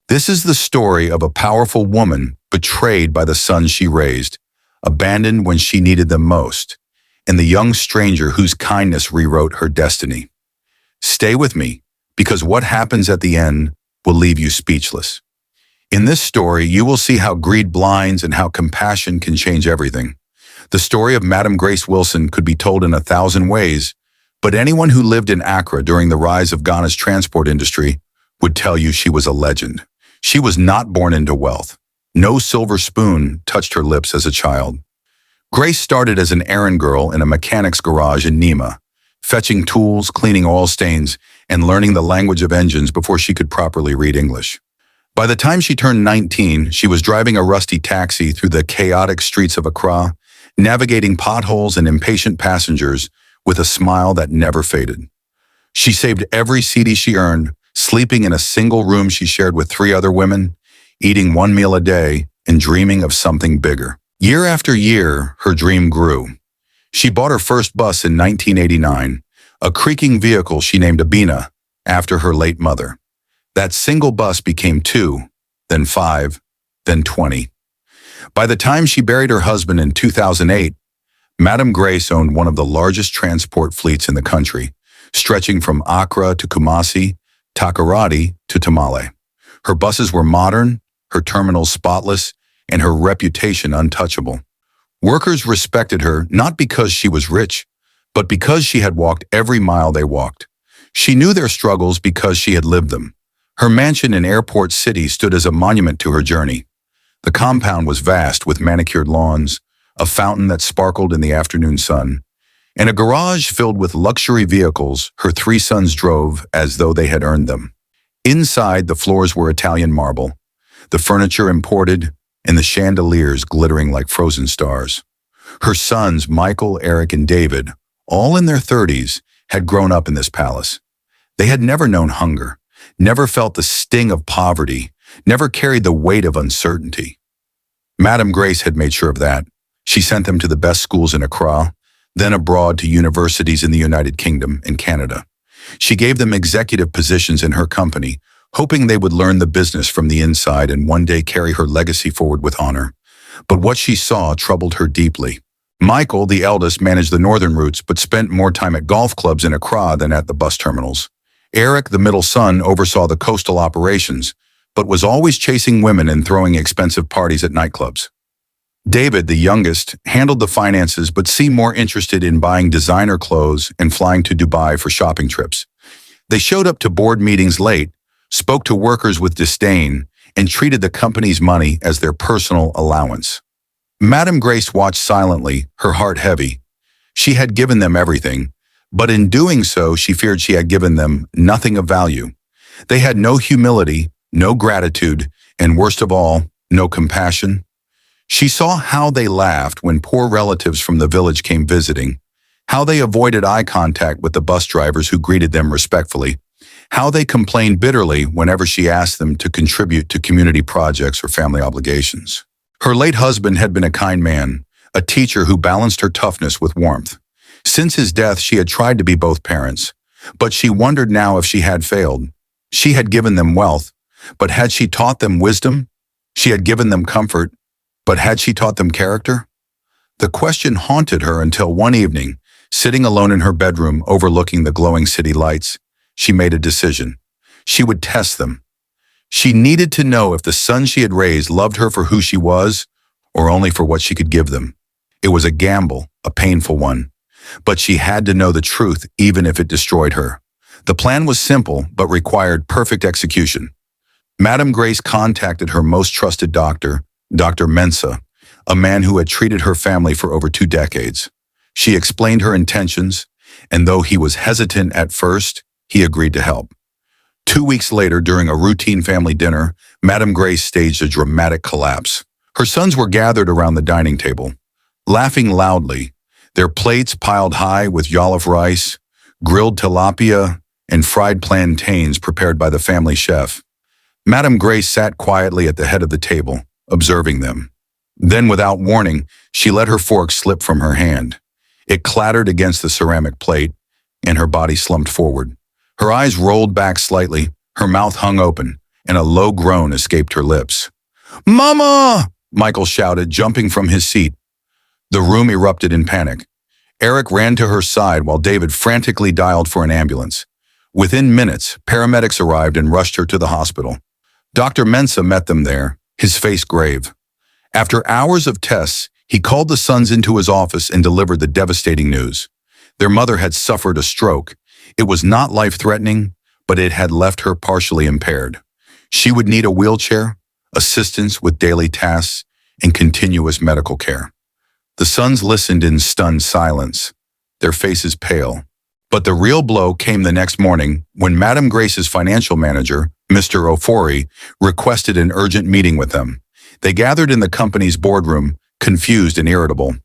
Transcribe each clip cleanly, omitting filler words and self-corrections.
This is the story of a powerful woman betrayed by the sons she raised, abandoned when she needed them most, and the young stranger whose kindness rewrote her destiny. Stay with me, because what happens at the end will leave you speechless. In this story, you will see how greed blinds and how compassion can change everything. The story of Madam Grace Wilson could be told in 1,000 ways, but anyone who lived in Accra during the rise of Ghana's transport industry would tell you she was a legend. She was not born into wealth. No silver spoon touched her lips as a child. Grace started as an errand girl in a mechanic's garage in Nima, fetching tools, cleaning oil stains, and learning the language of engines before she could properly read English. By the time she turned 19, she was driving a rusty taxi through the chaotic streets of Accra, navigating potholes and impatient passengers with a smile that never faded. She saved every cedi she earned, sleeping in a single room she shared with 3 other women, eating 1 meal a day, and dreaming of something bigger. Year after year, her dream grew. She bought her first bus in 1989, a creaking vehicle she named Abina, after her late mother. That single bus became 2, then 5, then 20. By the time she buried her husband in 2008, Madam Grace owned one of the largest transport fleets in the country, stretching from Accra to Kumasi, Takoradi to Tamale. Her buses were modern, her terminals spotless, and her reputation untouchable. Workers respected her not because she was rich, but because she had walked every mile they walked. She knew their struggles because she had lived them. Her mansion in Airport City stood as a monument to her journey. The compound was vast with manicured lawns, a fountain that sparkled in the afternoon sun, and a garage filled with luxury vehicles her 3 sons drove as though they had earned them. Inside, the floors were Italian marble, the furniture imported, and the chandeliers glittering like frozen stars. Her sons, Michael, Eric, and David, all in their 30s, had grown up in this palace. They had never known hunger, never felt the sting of poverty, never carried the weight of uncertainty. Madam Grace had made sure of that. She sent them to the best schools in Accra, then abroad to universities in the United Kingdom and Canada. She gave them executive positions in her company, hoping they would learn the business from the inside and one day carry her legacy forward with honor. But what she saw troubled her deeply. Michael, the eldest, managed the northern routes but spent more time at golf clubs in Accra than at the bus terminals. Eric, the middle son, oversaw the coastal operations, but was always chasing women and throwing expensive parties at nightclubs. David, the youngest, handled the finances but seemed more interested in buying designer clothes and flying to Dubai for shopping trips. They showed up to board meetings late, spoke to workers with disdain, and treated the company's money as their personal allowance. Madam Grace watched silently, her heart heavy. She had given them everything, but in doing so, she feared she had given them nothing of value. They had no humility, no gratitude, and worst of all, no compassion. She saw how they laughed when poor relatives from the village came visiting, how they avoided eye contact with the bus drivers who greeted them respectfully, how they complained bitterly whenever she asked them to contribute to community projects or family obligations. Her late husband had been a kind man, a teacher who balanced her toughness with warmth. Since his death, she had tried to be both parents, but she wondered now if she had failed. She had given them wealth, but had she taught them wisdom? She had given them comfort, but had she taught them character? The question haunted her until one evening, sitting alone in her bedroom overlooking the glowing city lights, she made a decision. She would test them. She needed to know if the sons she had raised loved her for who she was or only for what she could give them. It was a gamble, a painful one, but she had to know the truth even if it destroyed her. The plan was simple but required perfect execution. Madam Grace contacted her most trusted doctor, Dr. Mensah, a man who had treated her family for over 2 decades. She explained her intentions, and though he was hesitant at first, he agreed to help. 2 weeks later, during a routine family dinner, Madam Grace staged a dramatic collapse. Her sons were gathered around the dining table, laughing loudly, their plates piled high with jollof rice, grilled tilapia, and fried plantains prepared by the family chef. Madam Grace sat quietly at the head of the table, observing them. Then, without warning, she let her fork slip from her hand. It clattered against the ceramic plate, and her body slumped forward. Her eyes rolled back slightly, her mouth hung open, and a low groan escaped her lips. "Mama!" Michael shouted, jumping from his seat. The room erupted in panic. Eric ran to her side while David frantically dialed for an ambulance. Within minutes, paramedics arrived and rushed her to the hospital. Dr. Mensah met them there, his face grave. After hours of tests, he called the sons into his office and delivered the devastating news. Their mother had suffered a stroke. It was not life-threatening, but it had left her partially impaired. She would need a wheelchair, assistance with daily tasks, and continuous medical care. The sons listened in stunned silence, their faces pale. But the real blow came the next morning when Madame Grace's financial manager, Mr. Ofori, requested an urgent meeting with them. They gathered in the company's boardroom, confused and irritable.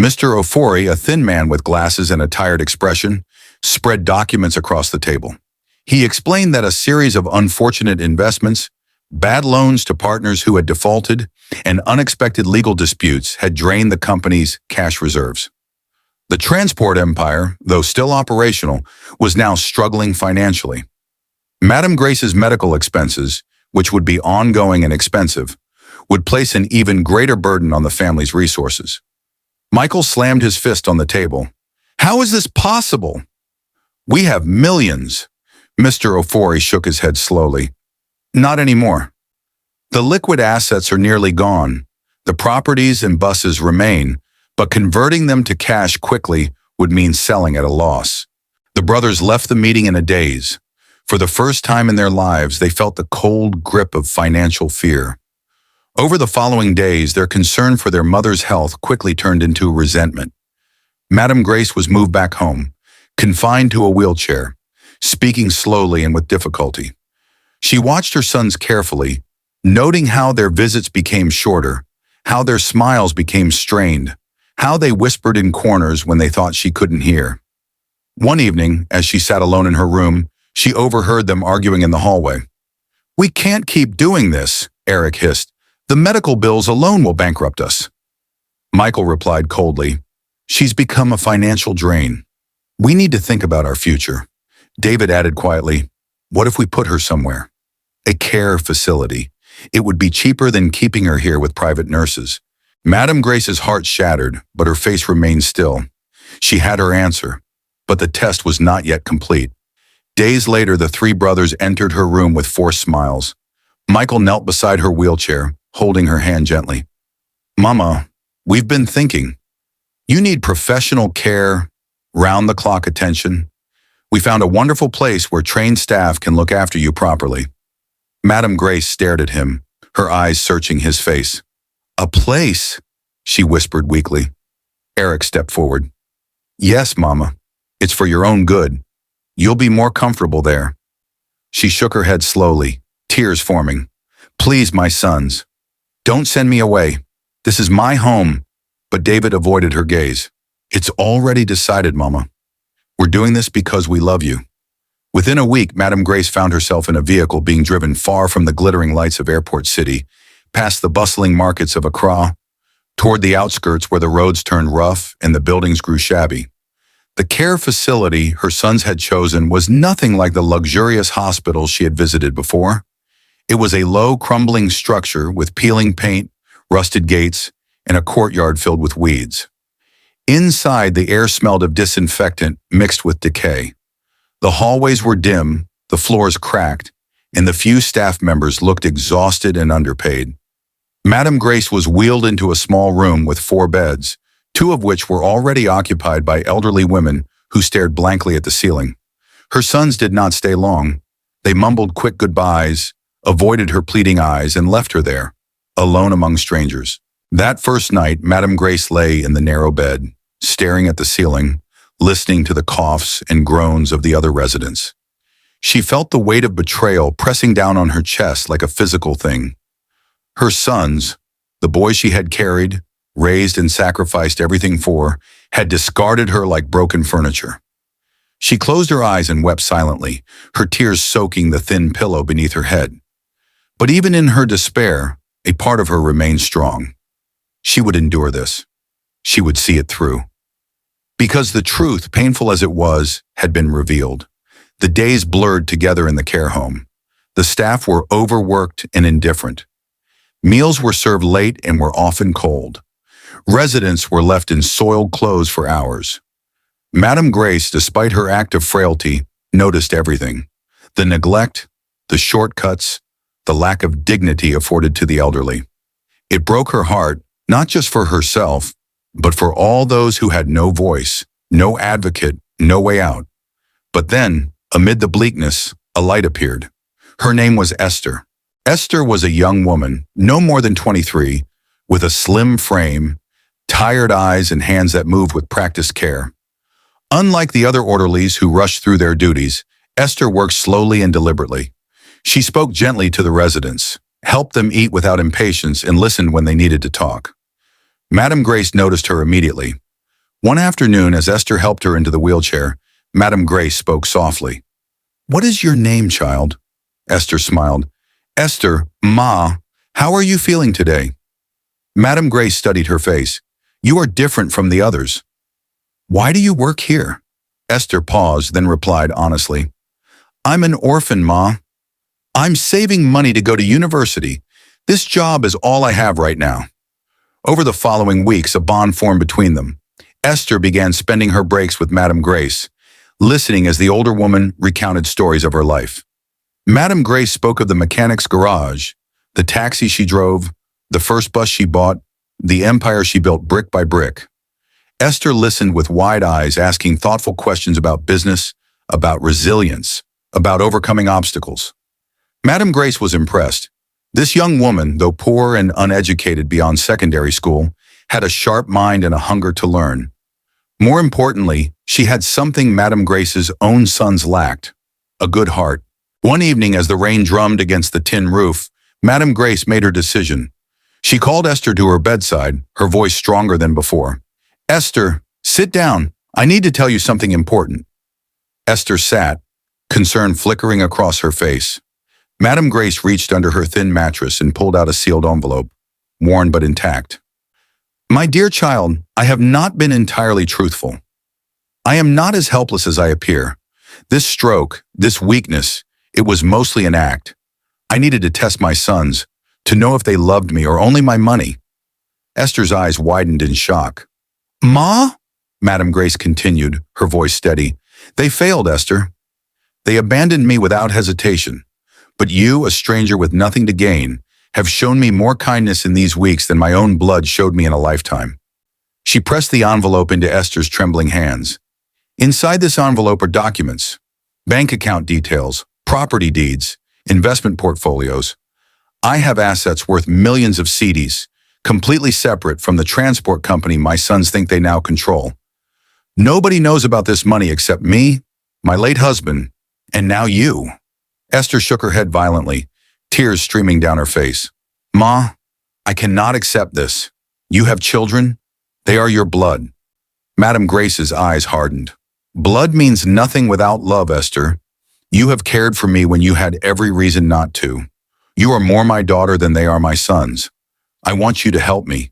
Mr. Ofori, a thin man with glasses and a tired expression, spread documents across the table. He explained that a series of unfortunate investments, bad loans to partners who had defaulted, and unexpected legal disputes had drained the company's cash reserves. The transport empire, though still operational, was now struggling financially. Madame Grace's medical expenses, which would be ongoing and expensive, would place an even greater burden on the family's resources. Michael slammed his fist on the table. "How is this possible? We have millions." Mr. Ofori shook his head slowly. "Not anymore. The liquid assets are nearly gone. The properties and buses remain, but converting them to cash quickly would mean selling at a loss." The brothers left the meeting in a daze. For the first time in their lives, they felt the cold grip of financial fear. Over the following days, their concern for their mother's health quickly turned into resentment. Madame Grace was moved back home, confined to a wheelchair, speaking slowly and with difficulty. She watched her sons carefully, noting how their visits became shorter, how their smiles became strained, how they whispered in corners when they thought she couldn't hear. One evening, as she sat alone in her room, she overheard them arguing in the hallway. "We can't keep doing this," Eric hissed. "The medical bills alone will bankrupt us." Michael replied coldly, "She's become a financial drain. We need to think about our future." David added quietly, "What if we put her somewhere? A care facility. It would be cheaper than keeping her here with private nurses." Madame Grace's heart shattered, but her face remained still. She had her answer, but the test was not yet complete. Days later, the three brothers entered her room with forced smiles. Michael knelt beside her wheelchair, holding her hand gently. "Mama, we've been thinking. You need professional care, round-the-clock attention. We found a wonderful place where trained staff can look after you properly." Madame Grace stared at him, her eyes searching his face. "A place?" she whispered weakly. Eric stepped forward. "Yes, Mama. It's for your own good. You'll be more comfortable there." She shook her head slowly, tears forming. "Please, my sons, don't send me away. This is my home." But David avoided her gaze. "It's already decided, Mama. We're doing this because we love you." Within a week, Madame Grace found herself in a vehicle being driven far from the glittering lights of Airport City, past the bustling markets of Accra, toward the outskirts where the roads turned rough and the buildings grew shabby. The care facility her sons had chosen was nothing like the luxurious hospitals she had visited before. It was a low, crumbling structure with peeling paint, rusted gates, and a courtyard filled with weeds. Inside, the air smelled of disinfectant mixed with decay. The hallways were dim, the floors cracked, and the few staff members looked exhausted and underpaid. Madame Grace was wheeled into a small room with 4 beds, 2 of which were already occupied by elderly women who stared blankly at the ceiling. Her sons did not stay long. They mumbled quick goodbyes, avoided her pleading eyes, and left her there, alone among strangers. That first night, Madame Grace lay in the narrow bed, staring at the ceiling, listening to the coughs and groans of the other residents. She felt the weight of betrayal pressing down on her chest like a physical thing. Her sons, the boys she had carried, raised and sacrificed everything for, had discarded her like broken furniture. She closed her eyes and wept silently, her tears soaking the thin pillow beneath her head. But even in her despair, a part of her remained strong. She would endure this. She would see it through. Because the truth, painful as it was, had been revealed. The days blurred together in the care home. The staff were overworked and indifferent. Meals were served late and were often cold. Residents were left in soiled clothes for hours. Madame Grace, despite her act of frailty, noticed everything. The neglect, the shortcuts, the lack of dignity afforded to the elderly. It broke her heart, not just for herself, but for all those who had no voice, no advocate, no way out. But then, amid the bleakness, a light appeared. Her name was Esther. Esther was a young woman, no more than 23, with a slim frame, tired eyes and hands that moved with practiced care. Unlike the other orderlies who rushed through their duties, Esther worked slowly and deliberately. She spoke gently to the residents, helped them eat without impatience, and listened when they needed to talk. Madame Grace noticed her immediately. One afternoon, as Esther helped her into the wheelchair, Madame Grace spoke softly. "What is your name, child?" Esther smiled. "Esther, Ma, how are you feeling today?" Madame Grace studied her face. "You are different from the others." "Why do you work here?" Esther paused, then replied honestly. "I'm an orphan, Ma. I'm saving money to go to university. This job is all I have right now." Over the following weeks, a bond formed between them. Esther began spending her breaks with Madame Grace, listening as the older woman recounted stories of her life. Madame Grace spoke of the mechanic's garage, the taxi she drove, the first bus she bought, the empire she built brick by brick. Esther listened with wide eyes, asking thoughtful questions about business, about resilience, about overcoming obstacles. Madame Grace was impressed. This young woman, though poor and uneducated beyond secondary school, had a sharp mind and a hunger to learn. More importantly, she had something Madame Grace's own sons lacked: a good heart. One evening, as the rain drummed against the tin roof, Madame Grace made her decision. She called Esther to her bedside, her voice stronger than before. "Esther, sit down. I need to tell you something important." Esther sat, concern flickering across her face. Madame Grace reached under her thin mattress and pulled out a sealed envelope, worn but intact. "My dear child, I have not been entirely truthful. I am not as helpless as I appear. This stroke, this weakness, it was mostly an act. I needed to test my sons, to know if they loved me or only my money." Esther's eyes widened in shock. "Ma?" Madame Grace continued, her voice steady. "They failed, Esther. They abandoned me without hesitation. But you, a stranger with nothing to gain, have shown me more kindness in these weeks than my own blood showed me in a lifetime." She pressed the envelope into Esther's trembling hands. Inside this envelope are documents, bank account details, property deeds, investment portfolios. I have assets worth millions of CDs, completely separate from the transport company my sons think they now control. Nobody knows about this money except me, my late husband, and now you." Esther shook her head violently, tears streaming down her face. "Ma, I cannot accept this. You have children. They are your blood." Madame Grace's eyes hardened. "Blood means nothing without love, Esther. You have cared for me when you had every reason not to. You are more my daughter than they are my sons. I want you to help me.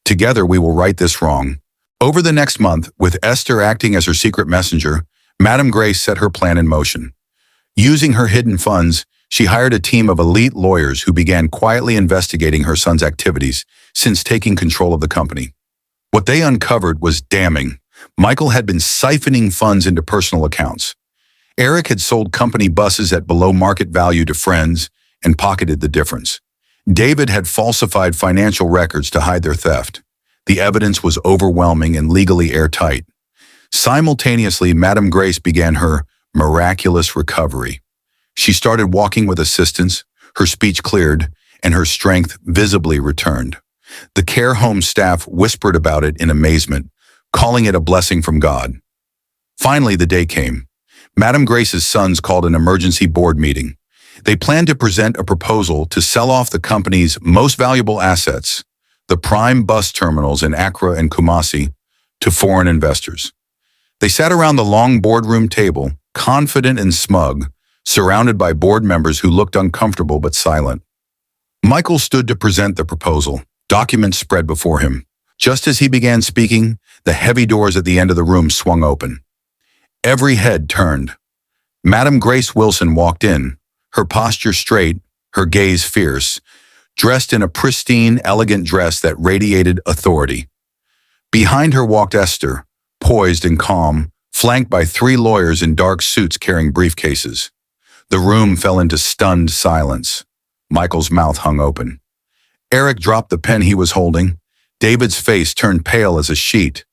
Together we will right this wrong." Over the next month, with Esther acting as her secret messenger, Madame Grace set her plan in motion. Using her hidden funds, she hired a team of elite lawyers who began quietly investigating her son's activities since taking control of the company. What they uncovered was damning. Michael had been siphoning funds into personal accounts. Eric had sold company buses at below market value to friends and pocketed the difference. David had falsified financial records to hide their theft. The evidence was overwhelming and legally airtight. Simultaneously, Madame Grace began her miraculous recovery. She started walking with assistance, her speech cleared, and her strength visibly returned. The care home staff whispered about it in amazement, calling it a blessing from God. Finally, the day came. Madame Grace's sons called an emergency board meeting. They planned to present a proposal to sell off the company's most valuable assets, the prime bus terminals in Accra and Kumasi, to foreign investors. They sat around the long boardroom table, confident and smug, surrounded by board members who looked uncomfortable but silent. Michael stood to present the proposal, documents spread before him. Just as he began speaking, the heavy doors at the end of the room swung open. Every head turned. Madame Grace Wilson walked in, her posture straight, her gaze fierce, dressed in a pristine, elegant dress that radiated authority. Behind her walked Esther, poised and calm, flanked by three lawyers in dark suits carrying briefcases. The room fell into stunned silence. Michael's mouth hung open. Eric dropped the pen he was holding. David's face turned pale as a sheet.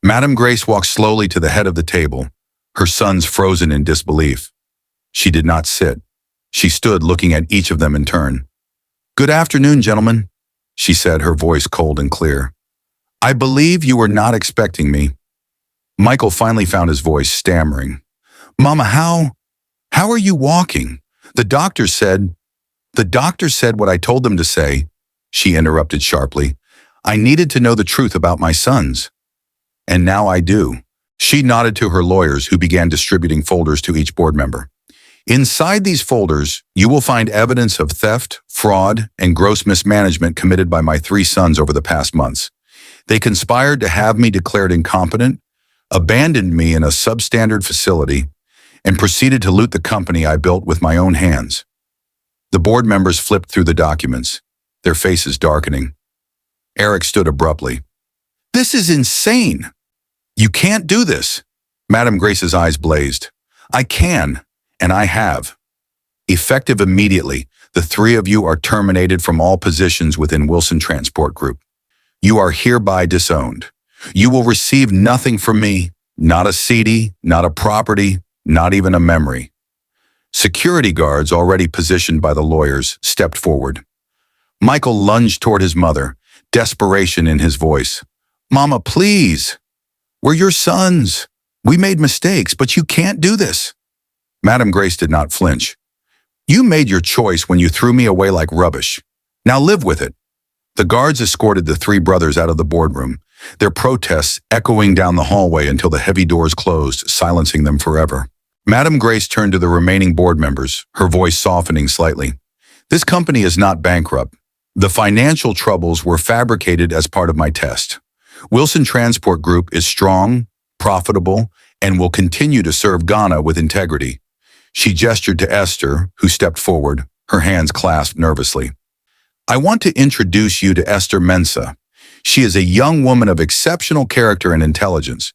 Madame Grace walked slowly to the head of the table, her sons frozen in disbelief. She did not sit. She stood looking at each of them in turn. "Good afternoon, gentlemen," she said, her voice cold and clear. "I believe you were not expecting me." Michael finally found his voice, stammering. "Mama, how are you walking? The doctor said what I told them to say," she interrupted sharply. "I needed to know the truth about my sons. And now I do." She nodded to her lawyers, who began distributing folders to each board member. "Inside these folders, you will find evidence of theft, fraud, and gross mismanagement committed by my three sons over the past months. They conspired to have me declared incompetent, abandoned me in a substandard facility, and proceeded to loot the company I built with my own hands." The board members flipped through the documents, their faces darkening. Eric stood abruptly. "This is insane! You can't do this!" Madame Grace's eyes blazed. "I can, and I have. Effective immediately, the three of you are terminated from all positions within Wilson Transport Group. You are hereby disowned. You will receive nothing from me, not a CD, not a property, not even a memory." Security guards, already positioned by the lawyers, stepped forward. Michael lunged toward his mother, desperation in his voice. "Mama, please! We're your sons. We made mistakes, but you can't do this." Madame Grace did not flinch. "You made your choice when you threw me away like rubbish. Now live with it." The guards escorted the three brothers out of the boardroom, their protests echoing down the hallway until the heavy doors closed, silencing them forever. Madame Grace turned to the remaining board members, her voice softening slightly. "This company is not bankrupt. The financial troubles were fabricated as part of my test. Wilson Transport Group is strong, profitable, and will continue to serve Ghana with integrity." She gestured to Esther, who stepped forward, her hands clasped nervously. "I want to introduce you to Esther Mensah. She is a young woman of exceptional character and intelligence.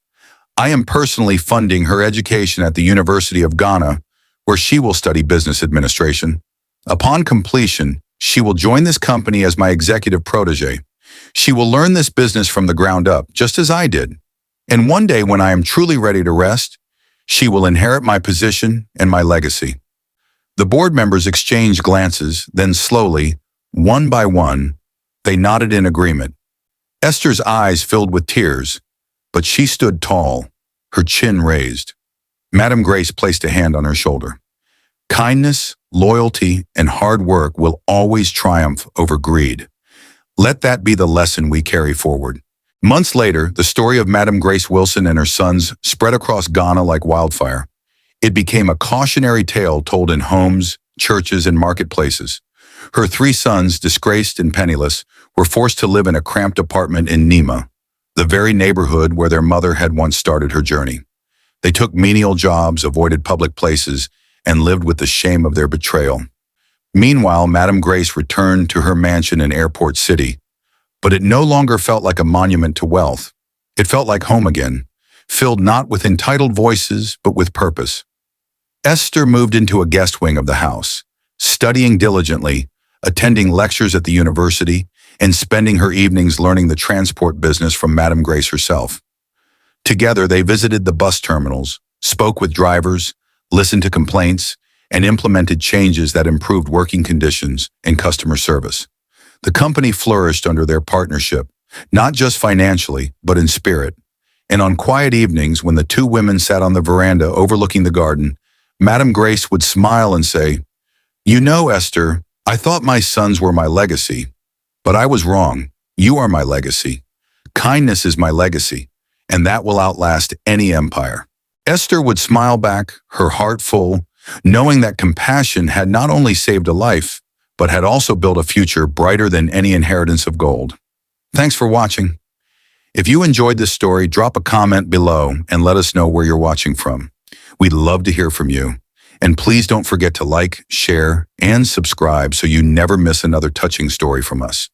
I am personally funding her education at the University of Ghana, where she will study business administration. Upon completion, she will join this company as my executive protege. She will learn this business from the ground up, just as I did. And one day, when I am truly ready to rest, she will inherit my position and my legacy." The board members exchanged glances, then slowly, one by one, they nodded in agreement. Esther's eyes filled with tears, but she stood tall, her chin raised. Madame Grace placed a hand on her shoulder. "Kindness, loyalty, and hard work will always triumph over greed. Let that be the lesson we carry forward." Months later, the story of Madame Grace Wilson and her sons spread across Ghana like wildfire. It became a cautionary tale told in homes, churches, and marketplaces. Her three sons, disgraced and penniless, were forced to live in a cramped apartment in Nima, the very neighborhood where their mother had once started her journey. They took menial jobs, avoided public places, and lived with the shame of their betrayal. Meanwhile, Madame Grace returned to her mansion in Airport City, but it no longer felt like a monument to wealth. It felt like home again, filled not with entitled voices, but with purpose. Esther moved into a guest wing of the house, studying diligently, attending lectures at the university, and spending her evenings learning the transport business from Madame Grace herself. Together, they visited the bus terminals, spoke with drivers, listened to complaints, and implemented changes that improved working conditions and customer service. The company flourished under their partnership, not just financially, but in spirit. And on quiet evenings, when the two women sat on the veranda overlooking the garden, Madame Grace would smile and say, "You know, Esther, I thought my sons were my legacy, but I was wrong. You are my legacy. Kindness is my legacy, and that will outlast any empire." Esther would smile back, her heart full, knowing that compassion had not only saved a life, but had also built a future brighter than any inheritance of gold. Thanks for watching. If you enjoyed this story, drop a comment below and let us know where you're watching from. We'd love to hear from you. And please don't forget to like, share, and subscribe so you never miss another touching story from us.